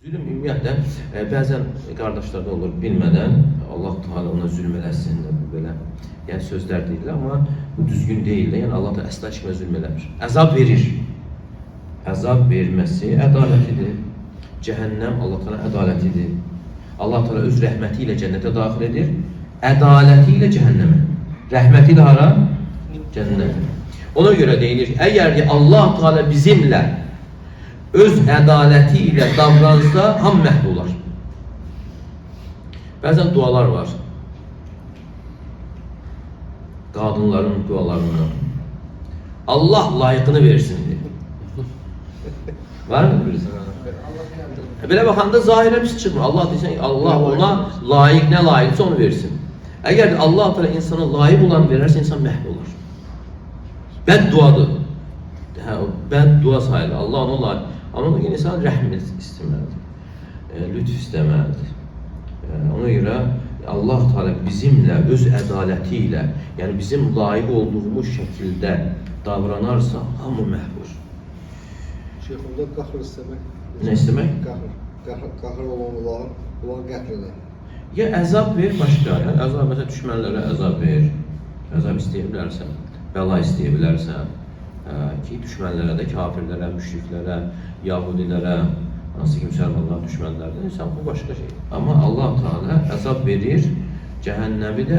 Zülm ümumiyyətlə bəzən qardaşlarda olur bilmədən Allah Teala ona zülm eləsin belə. Yəni sözlər deyirlər, amma bu düzgün deyil. Yəni Allah da əsla kimə zülm eləmir. Əzab verir. Əzab verməsi ədalətidir. Cəhənnəm Allah Teala ədalətidir. Allah Teala öz rəhməti ilə cənnətə daxil edir. Ədaləti ilə cəhənnəmə. Rəhməti ilə hara? Cənnətə. Ona görə deyilir, əgər ki Allah Teala bizimlə öz ədaləti ilə davransa, ham məhv olar. Bəzən dualar var. Qadınların dualarından. Allah layıqını versin diye. Var mı bilirsin? Belə baxanda zahirə pis çıxmır. Allah deyirsən, Allah ona layiq, nə layiqsə onu versin. Əgər Allah Teala insana layiq olan verərsə, insan məhv olur. Bədduadır. Bəddua sayılır. Allah ona layiq. Amma insan rəhm istəməlidir, lütf istəməlidir. Ona görə Allah Teala bizimlə, öz ədaləti ilə, yəni bizim layiq olduğumuz şəkildə davranarsa, hamı məhv olur. Şeyh, onda qahr istəmək. Nə istəmək? Qahr olan onları qətl edən. Ya əzab ver, başqa. Yəni, əzab, məsələn, düşmənlərə əzab ver. Əzab istəyə bilərsən, bəla istəyə bilərsən. Ki düşmənlərə də, kafirlərə, müşriklərə, yahudilərə, hansı ki müsəlmanların düşmənlərdən, insan bu başqa şey. Amma Allah Teala əzab verir, cəhənnəmi də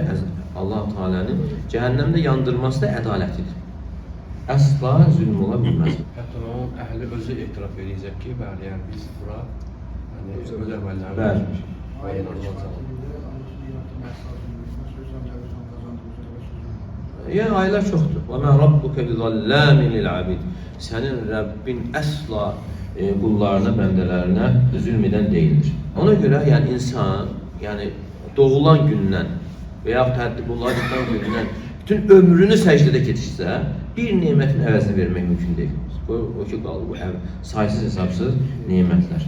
Allah Teala'nın cəhənnəmdə yandırması da ədalətidir. Əsla zülm ola bilməz. Hətta onun əhli özü etiraf edəcək ki, bəli, yəni biz bura öz əməllərini Bəli. Yəni aylar çoxdur. Və mən rabbuka bizallamin lil'abid. Sənin Rəbbin əsla qullarına, bəndələrinə zülm edən deyildir. Ona görə yəni insan, yəni doğulan gündən və yaxud həddi bunlardan gündən bütün ömrünü səcdədə keçirsə, bir nemətin əvəzini vermək mümkün deyil. O ki qaldı bu saysız hesabsız nemətlər.